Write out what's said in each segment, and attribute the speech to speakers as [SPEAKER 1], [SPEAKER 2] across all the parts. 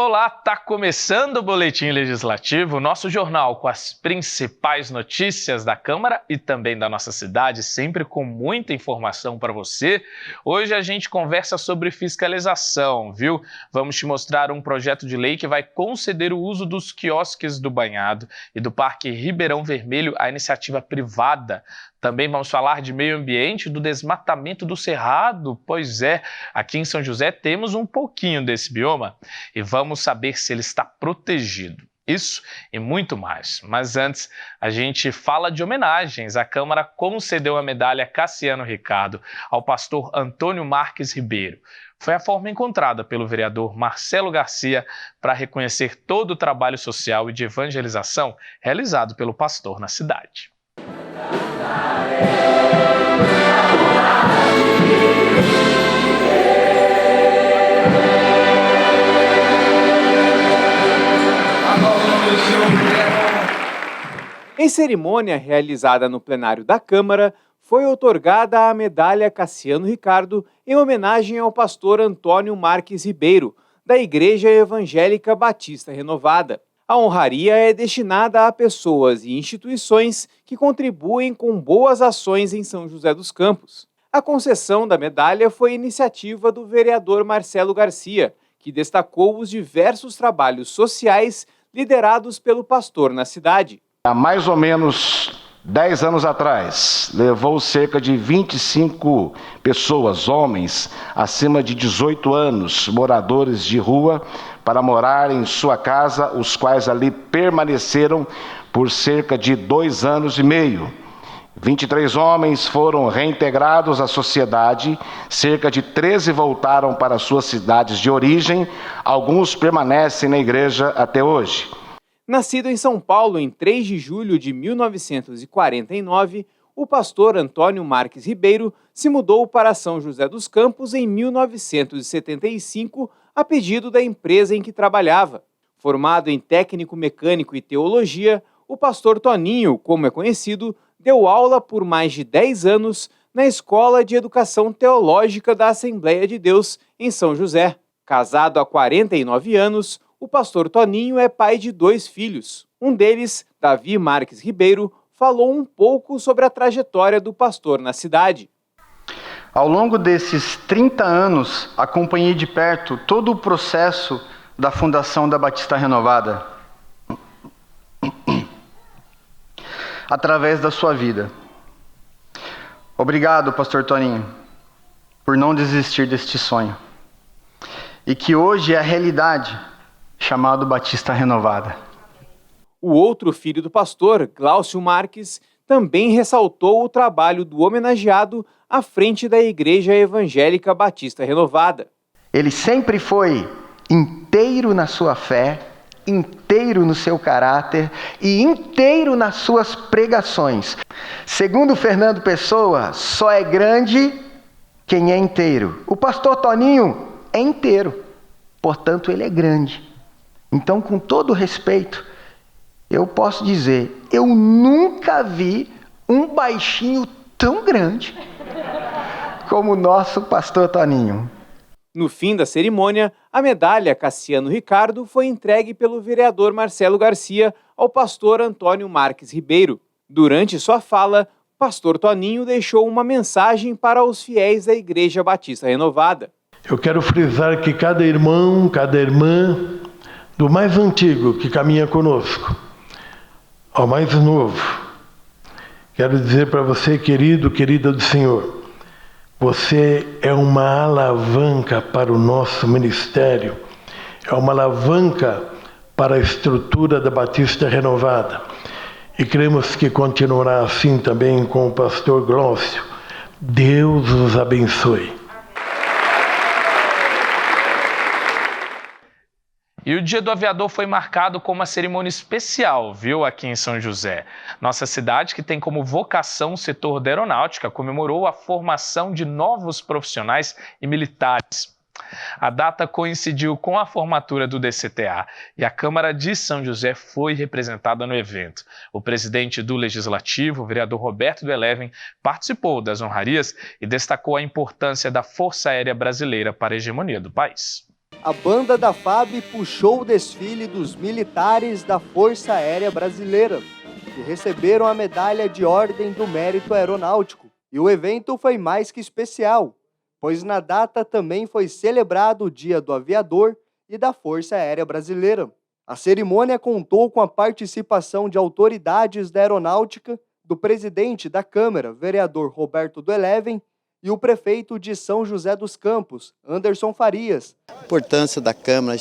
[SPEAKER 1] Olá, tá começando o Boletim Legislativo, nosso jornal com as principais notícias da Câmara e também da nossa cidade, sempre com muita informação para você. Hoje a gente conversa sobre fiscalização, viu? Vamos te mostrar um projeto de lei que vai conceder o uso dos quiosques do Banhado e do Parque Ribeirão Vermelho à iniciativa privada. Também vamos falar de meio ambiente, do desmatamento do Cerrado. Pois é, aqui em São José temos um pouquinho desse bioma e vamos saber se ele está protegido. Isso e muito mais. Mas antes, a gente fala de homenagens. A Câmara concedeu a medalha Cassiano Ricardo ao pastor Antônio Marques Ribeiro. Foi a forma encontrada pelo vereador Marcelo Garcia para reconhecer todo o trabalho social e de evangelização realizado pelo pastor na cidade.
[SPEAKER 2] Em cerimônia realizada no plenário da Câmara, foi outorgada a medalha Cassiano Ricardo em homenagem ao pastor Antônio Marques Ribeiro, da Igreja Evangélica Batista Renovada. A honraria é destinada a pessoas e instituições que contribuem com boas ações em São José dos Campos. A concessão da medalha foi iniciativa do vereador Marcelo Garcia, que destacou os diversos trabalhos sociais liderados pelo pastor na cidade.
[SPEAKER 3] Há mais ou menos 10 anos atrás, levou cerca de 25 pessoas, homens, acima de 18 anos, moradores de rua, para morar em sua casa, os quais ali permaneceram por cerca de 2 anos e meio. 23 homens foram reintegrados à sociedade, cerca de 13 voltaram para suas cidades de origem, alguns permanecem na igreja até hoje.
[SPEAKER 2] Nascido em São Paulo em 3 de julho de 1949, o pastor Antônio Marques Ribeiro se mudou para São José dos Campos em 1975, a pedido da empresa em que trabalhava. Formado em técnico mecânico e teologia, o pastor Toninho, como é conhecido, deu aula por mais de 10 anos na Escola de Educação Teológica da Assembleia de Deus, em São José. Casado há 49 anos, o pastor Toninho é pai de 2 filhos. Um deles, Davi Marques Ribeiro, falou um pouco sobre a trajetória do pastor na cidade.
[SPEAKER 4] Ao longo desses 30 anos, acompanhei de perto todo o processo da fundação da Batista Renovada, através da sua vida. Obrigado, pastor Toninho, por não desistir deste sonho. E que hoje é a realidade, chamado Batista Renovada.
[SPEAKER 2] O outro filho do pastor, Glaucio Marques, também ressaltou o trabalho do homenageado à frente da Igreja Evangélica Batista Renovada.
[SPEAKER 4] Ele sempre foi inteiro na sua fé, inteiro no seu caráter e inteiro nas suas pregações. Segundo Fernando Pessoa, só é grande quem é inteiro. O pastor Toninho é inteiro, portanto ele é grande. Então, com todo respeito, eu posso dizer, eu nunca vi um baixinho tão grande como o nosso pastor Toninho.
[SPEAKER 2] No fim da cerimônia, a medalha Cassiano Ricardo foi entregue pelo vereador Marcelo Garcia ao pastor Antônio Marques Ribeiro. Durante sua fala, o pastor Toninho deixou uma mensagem para os fiéis da Igreja Batista Renovada.
[SPEAKER 5] Eu quero frisar que cada irmão, cada irmã, do mais antigo que caminha conosco, ao mais novo, quero dizer para você, querido, querida do Senhor, você é uma alavanca para o nosso ministério, é uma alavanca para a estrutura da Batista Renovada. E cremos que continuará assim também com o pastor Glaucio. Deus os abençoe.
[SPEAKER 1] E o Dia do Aviador foi marcado com uma cerimônia especial, viu, aqui em São José. Nossa cidade, que tem como vocação o setor da aeronáutica, comemorou a formação de novos profissionais e militares. A data coincidiu com a formatura do DCTA e a Câmara de São José foi representada no evento. O presidente do Legislativo, o vereador Roberto do Eleven, participou das honrarias e destacou a importância da Força Aérea Brasileira para a hegemonia do país.
[SPEAKER 6] a banda da FAB puxou o desfile dos militares da Força Aérea Brasileira, que receberam a medalha de Ordem do Mérito Aeronáutico. E o evento foi mais que especial, pois na data também foi celebrado o Dia do Aviador e da Força Aérea Brasileira. A cerimônia contou com a participação de autoridades da aeronáutica, do presidente da Câmara, vereador Roberto do Eleven, e o prefeito de São José dos Campos, Anderson Farias.
[SPEAKER 7] A importância da Câmara, a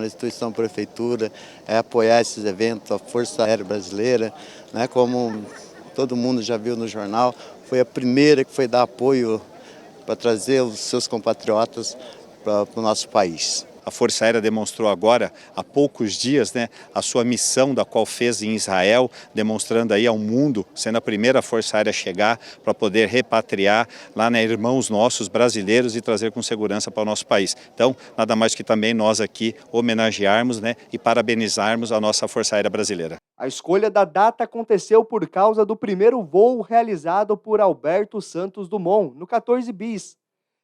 [SPEAKER 7] instituição Prefeitura, é apoiar esses eventos, a Força Aérea Brasileira, né, como todo mundo já viu no jornal, foi a primeira que foi dar apoio para trazer os seus compatriotas para o nosso país.
[SPEAKER 8] A Força Aérea demonstrou agora, há poucos dias, a sua missão da qual fez em Israel, demonstrando aí ao mundo, sendo a primeira Força Aérea a chegar para poder repatriar lá, irmãos nossos brasileiros e trazer com segurança para o nosso país. Então, nada mais que também nós aqui homenagearmos e parabenizarmos a nossa Força Aérea Brasileira.
[SPEAKER 6] A escolha da data aconteceu por causa do primeiro voo realizado por Alberto Santos Dumont, no 14 bis.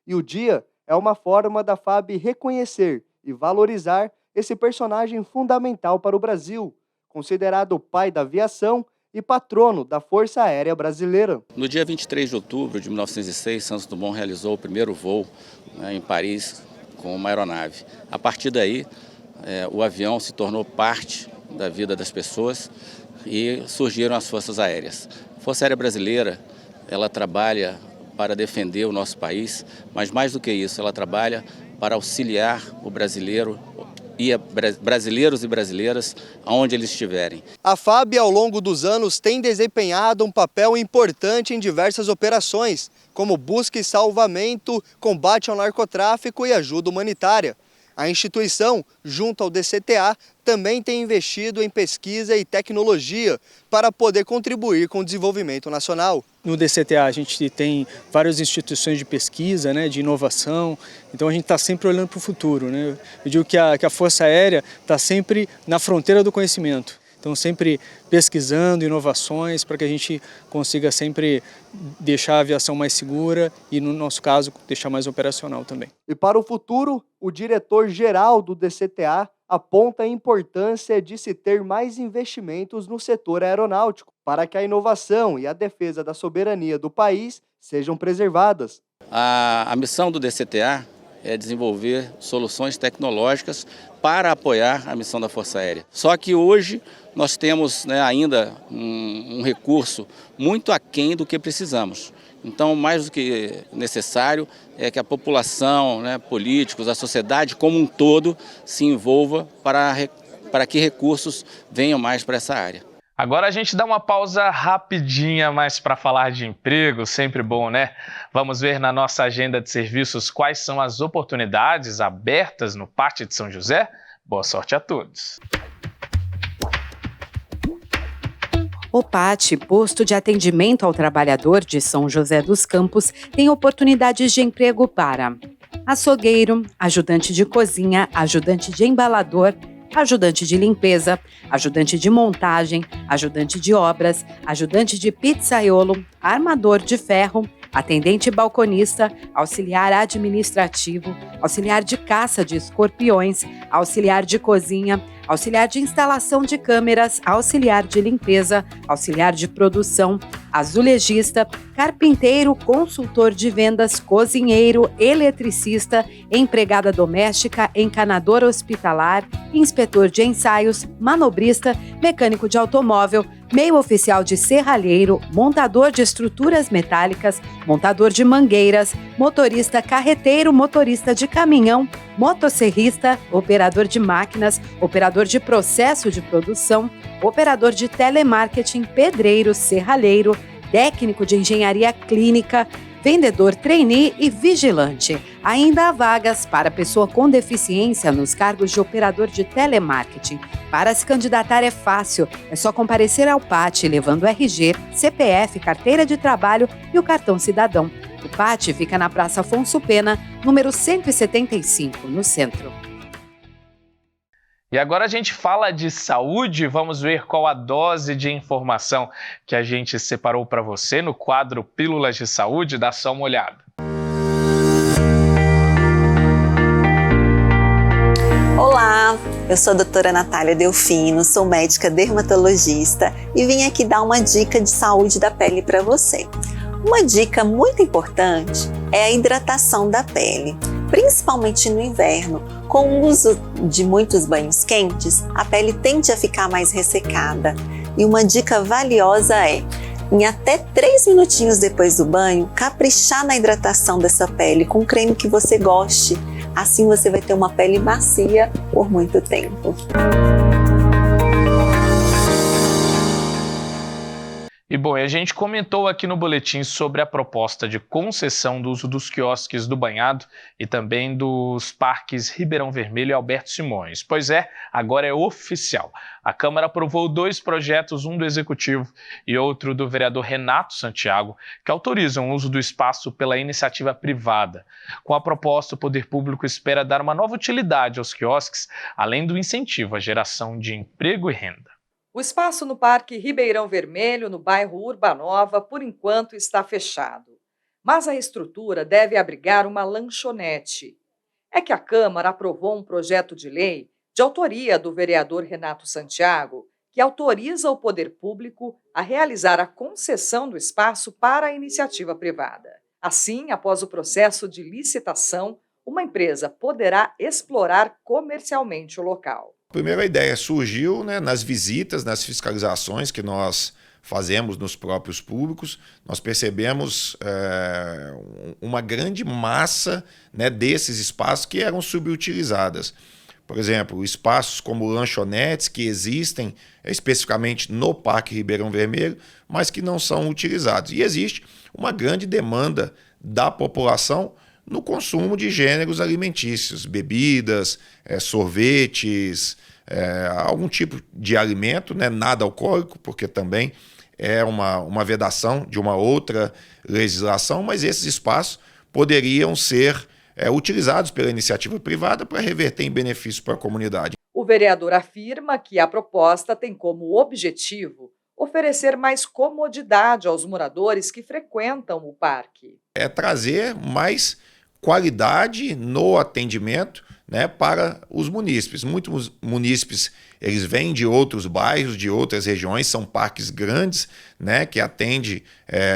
[SPEAKER 6] E o dia é uma forma da FAB reconhecer e valorizar esse personagem fundamental para o Brasil, considerado o pai da aviação e patrono da Força Aérea Brasileira.
[SPEAKER 9] No dia 23 de outubro de 1906, Santos Dumont realizou o primeiro voo em Paris com uma aeronave. A partir daí, o avião se tornou parte da vida das pessoas e surgiram as Forças Aéreas. A Força Aérea Brasileira, ela trabalha para defender o nosso país, mas mais do que isso, ela trabalha para auxiliar o brasileiro e brasileiros e brasileiras aonde eles estiverem.
[SPEAKER 6] A FAB, ao longo dos anos, tem desempenhado um papel importante em diversas operações, como busca e salvamento, combate ao narcotráfico e ajuda humanitária. A instituição, junto ao DCTA, também tem investido em pesquisa e tecnologia para poder contribuir com o desenvolvimento nacional.
[SPEAKER 10] No DCTA a gente tem várias instituições de pesquisa, de inovação, então a gente está sempre olhando para o futuro. Eu digo que a Força Aérea está sempre na fronteira do conhecimento. Então, sempre pesquisando inovações para que a gente consiga sempre deixar a aviação mais segura e, no nosso caso, deixar mais operacional também.
[SPEAKER 6] E para o futuro, o diretor-geral do DCTA aponta a importância de se ter mais investimentos no setor aeronáutico para que a inovação e a defesa da soberania do país sejam preservadas.
[SPEAKER 9] A missão do DCTA é desenvolver soluções tecnológicas para apoiar a missão da Força Aérea. Só que hoje nós temos ainda um recurso muito aquém do que precisamos. Então, mais do que necessário é que a população, políticos, a sociedade como um todo se envolva para que recursos venham mais para essa área.
[SPEAKER 1] Agora a gente dá uma pausa rapidinha, mas para falar de emprego, sempre bom, né? Vamos ver na nossa agenda de serviços quais são as oportunidades abertas no Pátio de São José? Boa sorte a todos!
[SPEAKER 11] O PAT, Posto de Atendimento ao Trabalhador de São José dos Campos, tem oportunidades de emprego para açougueiro, ajudante de cozinha, ajudante de embalador, ajudante de limpeza, ajudante de montagem, ajudante de obras, ajudante de pizzaiolo, armador de ferro, atendente balconista, auxiliar administrativo, auxiliar de caça de escorpiões, auxiliar de cozinha, auxiliar de instalação de câmeras, auxiliar de limpeza, auxiliar de produção, azulejista, carpinteiro, consultor de vendas, cozinheiro, eletricista, empregada doméstica, encanador hospitalar, inspetor de ensaios, manobrista, mecânico de automóvel, meio oficial de serralheiro, montador de estruturas metálicas, montador de mangueiras, motorista carreteiro, motorista de caminhão, motosserrista, operador de máquinas, operador de processo de produção, operador de telemarketing, pedreiro, serralheiro, técnico de engenharia clínica, vendedor trainee e vigilante. Ainda há vagas para pessoa com deficiência nos cargos de operador de telemarketing. Para se candidatar é fácil, é só comparecer ao PAT levando RG, CPF, carteira de trabalho e o cartão cidadão. O PAT fica na Praça Afonso Pena, número 175, no centro.
[SPEAKER 1] E agora a gente fala de saúde, vamos ver qual a dose de informação que a gente separou para você no quadro Pílulas de Saúde. Dá só uma olhada.
[SPEAKER 12] Eu sou a doutora Natália Delfino, sou médica dermatologista e vim aqui dar uma dica de saúde da pele para você. Uma dica muito importante é a hidratação da pele, principalmente no inverno. Com o uso de muitos banhos quentes, a pele tende a ficar mais ressecada. E uma dica valiosa é, em até 3 minutinhos depois do banho, caprichar na hidratação dessa pele com um creme que você goste. Assim você vai ter uma pele macia por muito tempo.
[SPEAKER 1] E bom, a gente comentou aqui no boletim sobre a proposta de concessão do uso dos quiosques do Banhado e também dos parques Ribeirão Vermelho e Alberto Simões. Pois é, agora é oficial. A Câmara aprovou 2 projetos, um do Executivo e outro do vereador Renato Santiago, que autorizam o uso do espaço pela iniciativa privada. Com a proposta, o Poder Público espera dar uma nova utilidade aos quiosques, além do incentivo à geração de emprego e renda.
[SPEAKER 13] O espaço no Parque Ribeirão Vermelho, no bairro Urbanova, por enquanto está fechado. Mas a estrutura deve abrigar uma lanchonete. É que a Câmara aprovou um projeto de lei de autoria do vereador Renato Santiago, que autoriza o poder público a realizar a concessão do espaço para a iniciativa privada. Assim, após o processo de licitação, uma empresa poderá explorar comercialmente o local.
[SPEAKER 14] Primeiro, a ideia surgiu, nas visitas, nas fiscalizações que nós fazemos nos próprios públicos. Nós percebemos uma grande massa desses espaços que eram subutilizadas. Por exemplo, espaços como lanchonetes que existem especificamente no Parque Ribeirão Vermelho, mas que não são utilizados. E existe uma grande demanda da população no consumo de gêneros alimentícios, bebidas, sorvetes, algum tipo de alimento, nada alcoólico, porque também é uma vedação de uma outra legislação, mas esses espaços poderiam ser utilizados pela iniciativa privada para reverter em benefício para a comunidade.
[SPEAKER 13] O vereador afirma que a proposta tem como objetivo oferecer mais comodidade aos moradores que frequentam o parque.
[SPEAKER 14] É trazer mais qualidade no atendimento para os munícipes. Muitos munícipes eles vêm de outros bairros, de outras regiões, são parques grandes, que atendem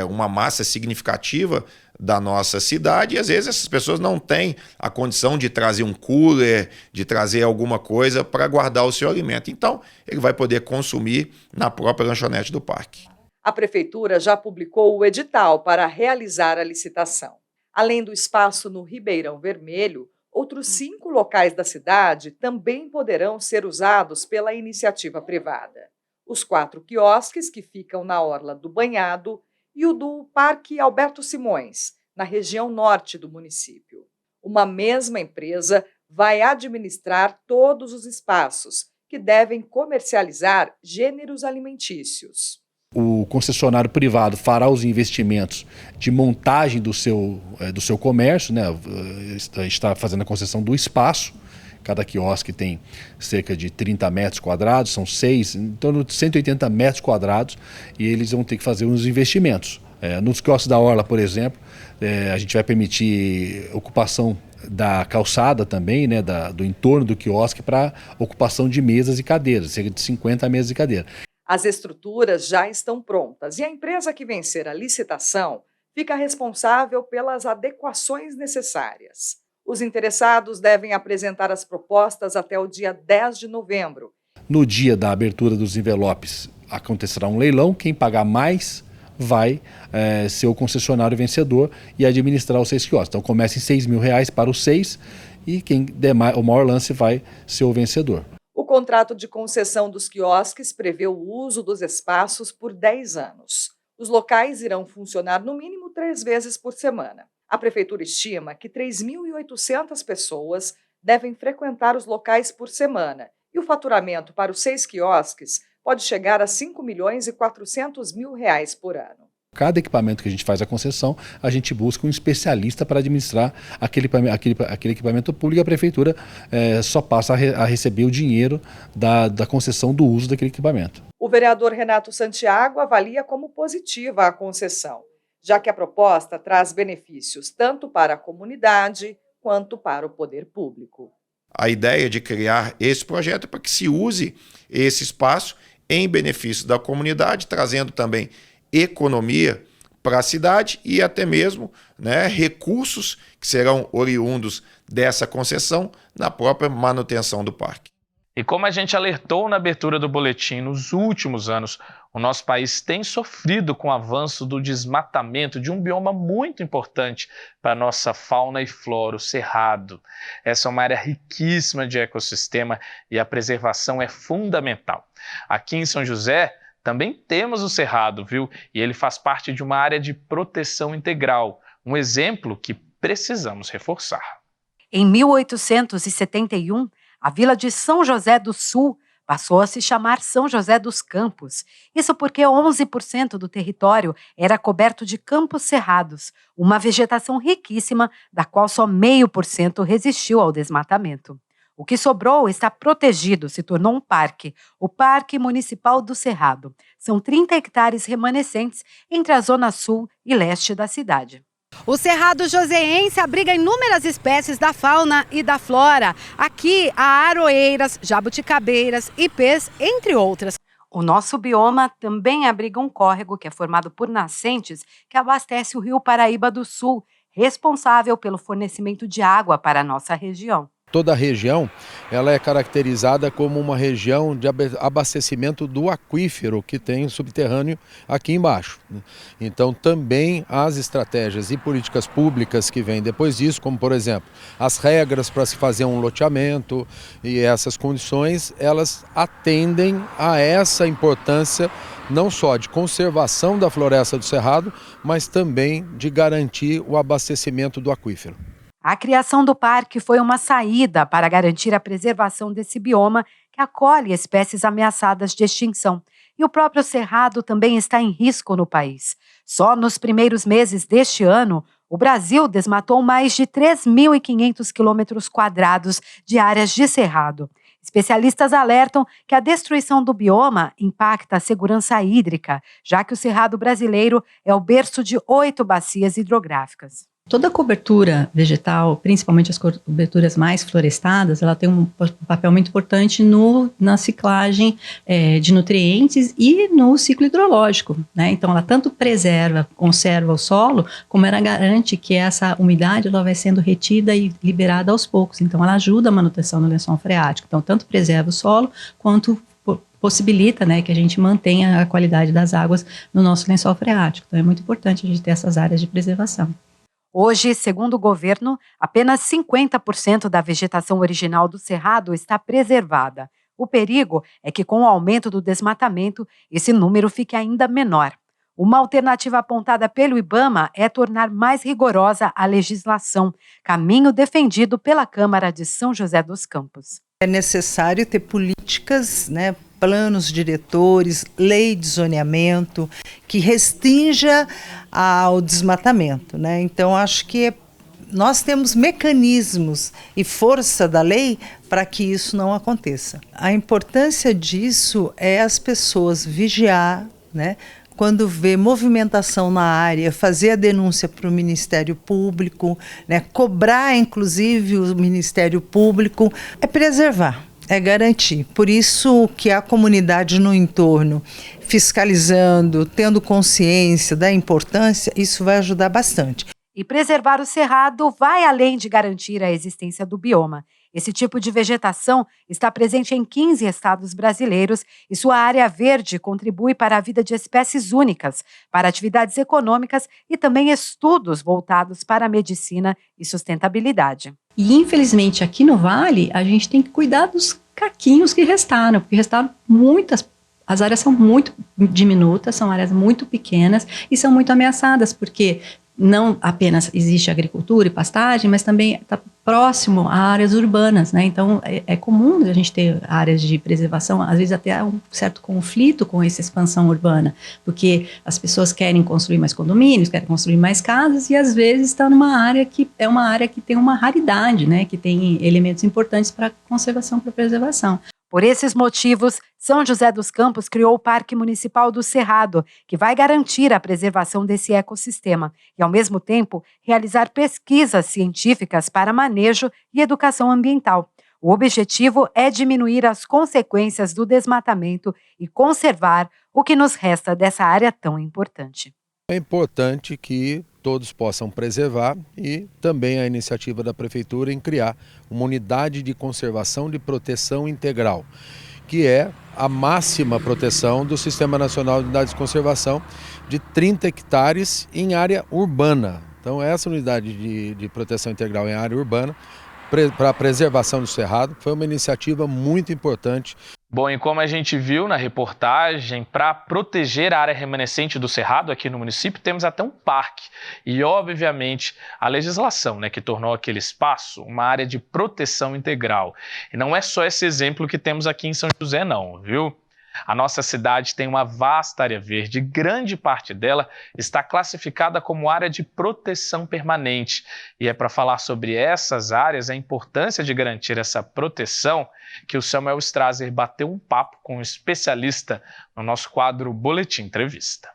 [SPEAKER 14] uma massa significativa da nossa cidade, e às vezes essas pessoas não têm a condição de trazer um cooler, de trazer alguma coisa para guardar o seu alimento. Então, ele vai poder consumir na própria lanchonete do parque.
[SPEAKER 13] A Prefeitura já publicou o edital para realizar a licitação. Além do espaço no Ribeirão Vermelho, outros 5 locais da cidade também poderão ser usados pela iniciativa privada. Os 4 quiosques que ficam na orla do Banhado e o do Parque Alberto Simões, na região norte do município. Uma mesma empresa vai administrar todos os espaços, que devem comercializar gêneros alimentícios.
[SPEAKER 15] O concessionário privado fará os investimentos de montagem do seu comércio, está fazendo a concessão do espaço. Cada quiosque tem cerca de 30 metros quadrados, são 6, em torno de 180 metros quadrados, e eles vão ter que fazer uns investimentos. Nos quiosques da Orla, por exemplo, a gente vai permitir ocupação da calçada também, do entorno do quiosque, para ocupação de mesas e cadeiras, cerca de 50 mesas e cadeiras.
[SPEAKER 13] As estruturas já estão prontas e a empresa que vencer a licitação fica responsável pelas adequações necessárias. Os interessados devem apresentar as propostas até o dia 10 de novembro.
[SPEAKER 15] No dia da abertura dos envelopes, acontecerá um leilão. Quem pagar mais vai ser o concessionário vencedor e administrar os 6 quiosques. Então começa em R$ 6.000 para os 6 e quem der o maior lance vai ser o vencedor.
[SPEAKER 13] O contrato de concessão dos quiosques prevê o uso dos espaços por 10 anos. Os locais irão funcionar no mínimo 3 vezes por semana. A Prefeitura estima que 3.800 pessoas devem frequentar os locais por semana e o faturamento para os 6 quiosques pode chegar a R$ 5.400.000 por ano.
[SPEAKER 15] Cada equipamento que a gente faz a concessão, a gente busca um especialista para administrar aquele equipamento público. A Prefeitura só passa a receber o dinheiro da concessão do uso daquele equipamento.
[SPEAKER 13] O vereador Renato Santiago avalia como positiva a concessão, já que a proposta traz benefícios tanto para a comunidade quanto para o poder público.
[SPEAKER 14] A ideia de criar esse projeto é para que se use esse espaço em benefício da comunidade, trazendo também economia para a cidade e até mesmo, né, recursos que serão oriundos dessa concessão na própria manutenção do parque.
[SPEAKER 1] E como a gente alertou na abertura do boletim, nos últimos anos, o nosso país tem sofrido com o avanço do desmatamento de um bioma muito importante para a nossa fauna e flora, o cerrado. Essa é uma área riquíssima de ecossistema e a preservação é fundamental. Aqui em São José também temos o cerrado, viu? E ele faz parte de uma área de proteção integral, um exemplo que precisamos reforçar.
[SPEAKER 11] Em 1871, a vila de São José do Sul passou a se chamar São José dos Campos. Isso porque 11% do território era coberto de campos cerrados, uma vegetação riquíssima, da qual só 0,5% resistiu ao desmatamento. O que sobrou está protegido, se tornou um parque, o Parque Municipal do Cerrado. São 30 hectares remanescentes entre a zona sul e leste da cidade.
[SPEAKER 16] O Cerrado Joseense abriga inúmeras espécies da fauna e da flora. Aqui há aroeiras, jabuticabeiras, ipês, entre outras.
[SPEAKER 11] O nosso bioma também abriga um córrego que é formado por nascentes que abastece o Rio Paraíba do Sul, responsável pelo fornecimento de água para a nossa região.
[SPEAKER 17] Toda a região ela é caracterizada como uma região de abastecimento do aquífero que tem subterrâneo aqui embaixo. Então também as estratégias e políticas públicas que vêm depois disso, como por exemplo, as regras para se fazer um loteamento e essas condições, elas atendem a essa importância não só de conservação da floresta do Cerrado, mas também de garantir o abastecimento do aquífero.
[SPEAKER 11] A criação do parque foi uma saída para garantir a preservação desse bioma que acolhe espécies ameaçadas de extinção. E o próprio cerrado também está em risco no país. Só nos primeiros meses deste ano, o Brasil desmatou mais de 3.500 quilômetros quadrados de áreas de cerrado. Especialistas alertam que a destruição do bioma impacta a segurança hídrica, já que o cerrado brasileiro é o berço de 8 bacias hidrográficas.
[SPEAKER 18] Toda a cobertura vegetal, principalmente as coberturas mais florestadas, ela tem um papel muito importante na ciclagem de nutrientes e no ciclo hidrológico, né? Então, ela tanto preserva, conserva o solo, como ela garante que essa umidade ela vai sendo retida e liberada aos poucos. Então, ela ajuda a manutenção do lençol freático. Então, tanto preserva o solo, quanto possibilita, né, que a gente mantenha a qualidade das águas no nosso lençol freático. Então, é muito importante a gente ter essas áreas de preservação.
[SPEAKER 11] Hoje, segundo o governo, apenas 50% da vegetação original do cerrado está preservada. O perigo é que, com o aumento do desmatamento, esse número fique ainda menor. Uma alternativa apontada pelo IBAMA é tornar mais rigorosa a legislação, caminho defendido pela Câmara de São José dos Campos.
[SPEAKER 19] É necessário ter políticas, né, planos diretores, lei de zoneamento, que restrinja ao desmatamento, né? Então, acho que nós temos mecanismos e força da lei para que isso não aconteça. A importância disso é as pessoas vigiar, né? Quando vê movimentação na área, fazer a denúncia para o Ministério Público, né? Cobrar, inclusive, o Ministério Público, é preservar. É garantir. Por isso que a comunidade no entorno, fiscalizando, tendo consciência da importância, isso vai ajudar bastante.
[SPEAKER 11] E preservar o cerrado vai além de garantir a existência do bioma. Esse tipo de vegetação está presente em 15 estados brasileiros e sua área verde contribui para a vida de espécies únicas, para atividades econômicas e também estudos voltados para a medicina e sustentabilidade.
[SPEAKER 18] E, infelizmente, aqui no Vale, a gente tem que cuidar dos caquinhos que restaram, porque restaram muitas. As áreas são muito diminutas, são áreas muito pequenas e são muito ameaçadas, porque não apenas existe agricultura e pastagem, mas também está próximo a áreas urbanas, né? Então, é comum a gente ter áreas de preservação, às vezes até há um certo conflito com essa expansão urbana, porque as pessoas querem construir mais condomínios, querem construir mais casas, e às vezes está numa área que é uma área que tem uma raridade, né? Que tem elementos importantes para conservação, para preservação.
[SPEAKER 11] Por esses motivos, São José dos Campos criou o Parque Municipal do Cerrado, que vai garantir a preservação desse ecossistema e, ao mesmo tempo, realizar pesquisas científicas para manejo e educação ambiental. O objetivo é diminuir as consequências do desmatamento e conservar o que nos resta dessa área tão importante.
[SPEAKER 17] É importante que todos possam preservar e também a iniciativa da Prefeitura em criar uma unidade de conservação de proteção integral, que é a máxima proteção do Sistema Nacional de Unidades de Conservação de 30 hectares em área urbana. Então essa unidade de proteção integral em área urbana para a preservação do cerrado foi uma iniciativa muito importante.
[SPEAKER 1] Bom, e como a gente viu na reportagem, para proteger a área remanescente do cerrado aqui no município, temos até um parque. E, obviamente, a legislação, que tornou aquele espaço uma área de proteção integral. E não é só esse exemplo que temos aqui em São José, não, viu? A nossa cidade tem uma vasta área verde, grande parte dela está classificada como área de proteção permanente. E é para falar sobre essas áreas, a importância de garantir essa proteção, que o Samuel Strasser bateu um papo com um especialista no nosso quadro Boletim Entrevista.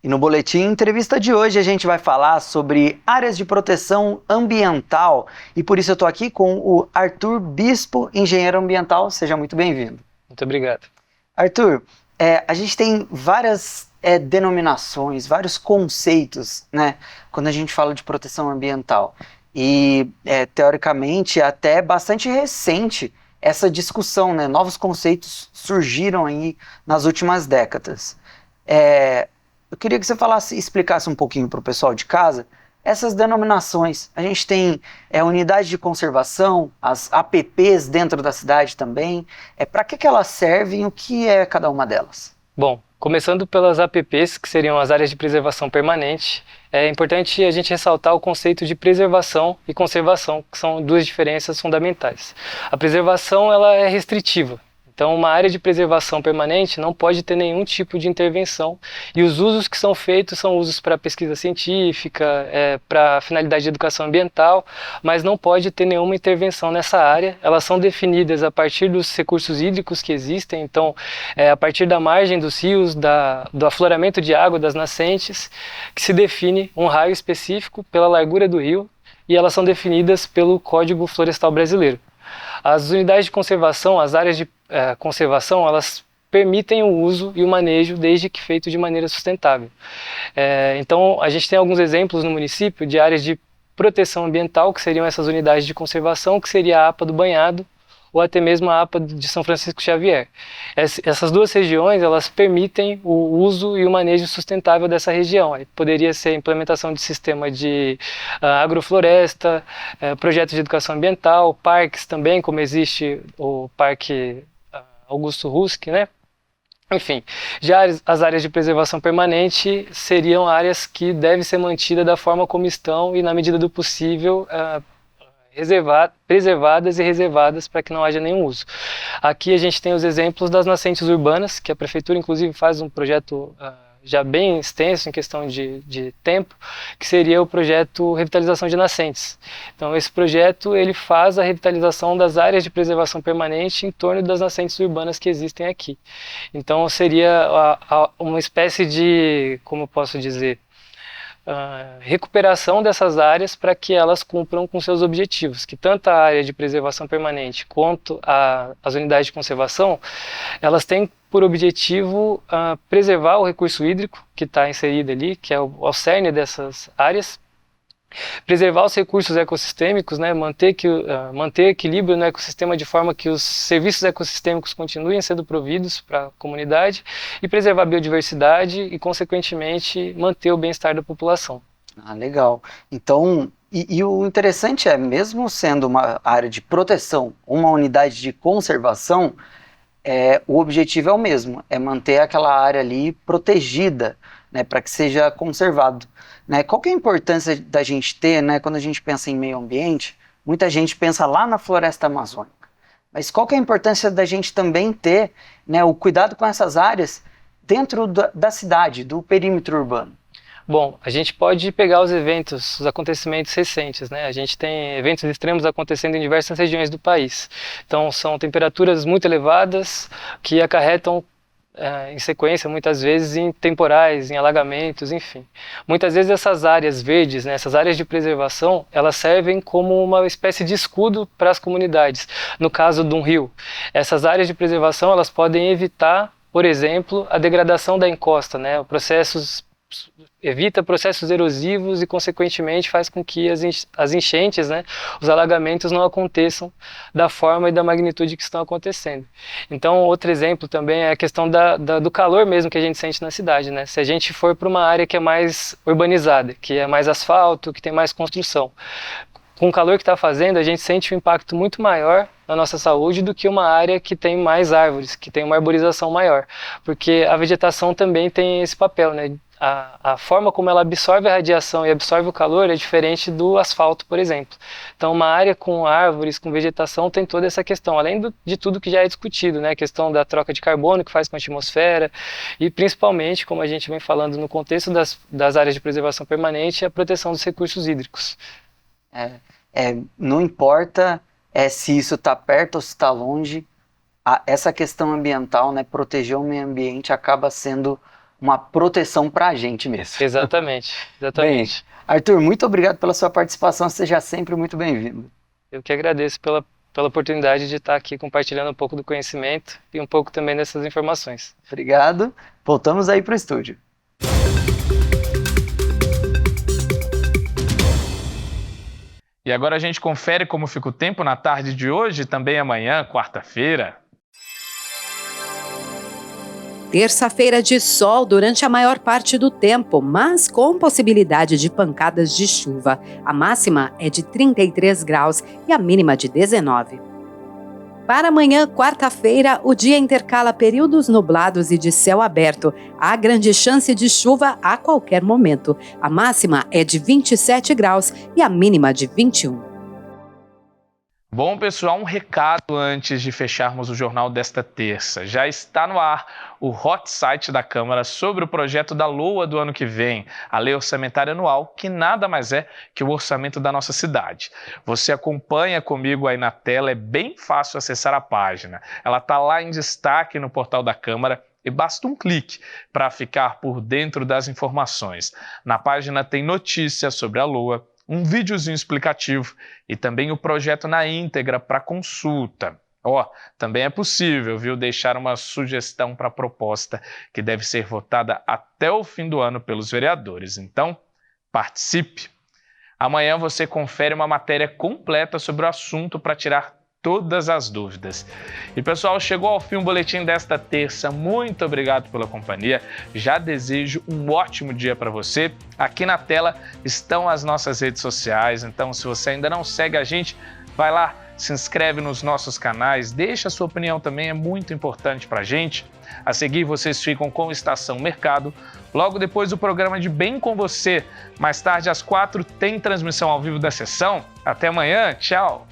[SPEAKER 20] E no Boletim Entrevista de hoje a gente vai falar sobre áreas de proteção ambiental e por isso eu estou aqui com o Arthur Bispo, engenheiro ambiental. Seja muito bem-vindo.
[SPEAKER 21] Muito obrigado.
[SPEAKER 20] Arthur, a gente tem várias denominações, vários conceitos, quando a gente fala de proteção ambiental. E, teoricamente, até bastante recente essa discussão, novos conceitos surgiram aí nas últimas décadas. Eu queria que você explicasse um pouquinho para o pessoal de casa essas denominações. A gente tem unidade de conservação, as APPs dentro da cidade também. Para que elas servem e o que é cada uma delas?
[SPEAKER 21] Bom, começando pelas APPs, que seriam as áreas de preservação permanente, é importante a gente ressaltar o conceito de preservação e conservação, que são duas diferenças fundamentais. A preservação ela é restritiva. Então, uma área de preservação permanente não pode ter nenhum tipo de intervenção e os usos que são feitos são usos para pesquisa científica, para finalidade de educação ambiental, mas não pode ter nenhuma intervenção nessa área. Elas são definidas a partir dos recursos hídricos que existem, então, a partir da margem dos rios, do afloramento de água das nascentes, que se define um raio específico pela largura do rio e elas são definidas pelo Código Florestal Brasileiro. As unidades de conservação, as áreas de conservação, elas permitem o uso e o manejo desde que feito de maneira sustentável. Então, a gente tem alguns exemplos no município de áreas de proteção ambiental, que seriam essas unidades de conservação, que seria a APA do Banhado, ou até mesmo a APA de São Francisco Xavier. Essas duas regiões, elas permitem o uso e o manejo sustentável dessa região. Poderia ser a implementação de sistema de agrofloresta, projetos de educação ambiental, parques também, como existe o Parque Augusto Rusk, Enfim, já as áreas de preservação permanente seriam áreas que devem ser mantidas da forma como estão e, na medida do possível, preservadas e reservadas para que não haja nenhum uso. Aqui a gente tem os exemplos das nascentes urbanas, que a Prefeitura inclusive faz um projeto já bem extenso em questão de tempo, que seria o projeto Revitalização de Nascentes. Então esse projeto ele faz a revitalização das áreas de preservação permanente em torno das nascentes urbanas que existem aqui. Então seria uma espécie de, como eu posso dizer, recuperação dessas áreas para que elas cumpram com seus objetivos, que tanto a área de preservação permanente quanto as unidades de conservação, elas têm por objetivo preservar o recurso hídrico que está inserido ali, que é o cerne dessas áreas, preservar os recursos ecossistêmicos, manter equilíbrio no ecossistema de forma que os serviços ecossistêmicos continuem sendo providos para a comunidade e preservar a biodiversidade e, consequentemente, manter o bem-estar da população.
[SPEAKER 20] Legal. Então, e o interessante é, mesmo sendo uma área de proteção, uma unidade de conservação, o objetivo é o mesmo, é manter aquela área ali protegida, para que seja conservado. Qual que é a importância da gente ter, quando a gente pensa em meio ambiente, muita gente pensa lá na floresta amazônica, mas qual que é a importância da gente também ter o cuidado com essas áreas dentro da cidade, do perímetro urbano?
[SPEAKER 21] Bom, a gente pode pegar os acontecimentos recentes, A gente tem eventos extremos acontecendo em diversas regiões do país. Então, são temperaturas muito elevadas que acarretam em sequência, muitas vezes em temporais, em alagamentos, enfim. Muitas vezes essas áreas verdes, né, essas áreas de preservação, elas servem como uma espécie de escudo para as comunidades. No caso de um rio, essas áreas de preservação elas podem evitar, por exemplo, a degradação da encosta, né, evita processos erosivos e, consequentemente, faz com que as enchentes, né, os alagamentos não aconteçam da forma e da magnitude que estão acontecendo. Então, outro exemplo também é a questão do calor mesmo que a gente sente na cidade, né? Se a gente for para uma área que é mais urbanizada, que é mais asfalto, que tem mais construção, com o calor que está fazendo, a gente sente um impacto muito maior na nossa saúde do que uma área que tem mais árvores, que tem uma arborização maior, porque a vegetação também tem esse papel, né? A forma como ela absorve a radiação e absorve o calor é diferente do asfalto, por exemplo. Então, uma área com árvores, com vegetação, tem toda essa questão, além de tudo que já é discutido, né? A questão da troca de carbono que faz com a atmosfera e, principalmente, como a gente vem falando no contexto das áreas de preservação permanente, a proteção dos recursos hídricos.
[SPEAKER 20] Não importa se isso está perto ou se está longe, essa questão ambiental, né, proteger o meio ambiente acaba sendo uma proteção para a gente mesmo.
[SPEAKER 21] Exatamente, exatamente.
[SPEAKER 20] Bem, Arthur, muito obrigado pela sua participação, seja sempre muito bem-vindo.
[SPEAKER 21] Eu que agradeço pela oportunidade de estar aqui compartilhando um pouco do conhecimento e um pouco também dessas informações.
[SPEAKER 20] Obrigado, voltamos aí para o estúdio.
[SPEAKER 1] E agora a gente confere como fica o tempo na tarde de hoje e também amanhã, quarta-feira.
[SPEAKER 11] Terça-feira de sol durante a maior parte do tempo, mas com possibilidade de pancadas de chuva. A máxima é de 33 graus e a mínima de 19. Para amanhã, quarta-feira, o dia intercala períodos nublados e de céu aberto. Há grande chance de chuva a qualquer momento. A máxima é de 27 graus e a mínima de 21.
[SPEAKER 1] Bom, pessoal, um recado antes de fecharmos o jornal desta terça. Já está no ar o hot site da Câmara sobre o projeto da LOA do ano que vem, a Lei Orçamentária Anual, que nada mais é que o orçamento da nossa cidade. Você acompanha comigo aí na tela, é bem fácil acessar a página. Ela está lá em destaque no portal da Câmara e basta um clique para ficar por dentro das informações. Na página tem notícias sobre a LOA, um videozinho explicativo e também o projeto na íntegra para consulta. Também é possível, deixar uma sugestão para a proposta que deve ser votada até o fim do ano pelos vereadores. Então, participe! Amanhã você confere uma matéria completa sobre o assunto para tirar todas as dúvidas. E pessoal, chegou ao fim o boletim desta terça. Muito obrigado pela companhia. Já desejo um ótimo dia para você. Aqui na tela estão as nossas redes sociais, então se você ainda não segue a gente, vai lá, se inscreve nos nossos canais, deixa a sua opinião também, é muito importante para a gente. A seguir, vocês ficam com Estação Mercado. Logo depois do programa de Bem com Você, mais tarde às 4 tem transmissão ao vivo da sessão. Até amanhã, tchau!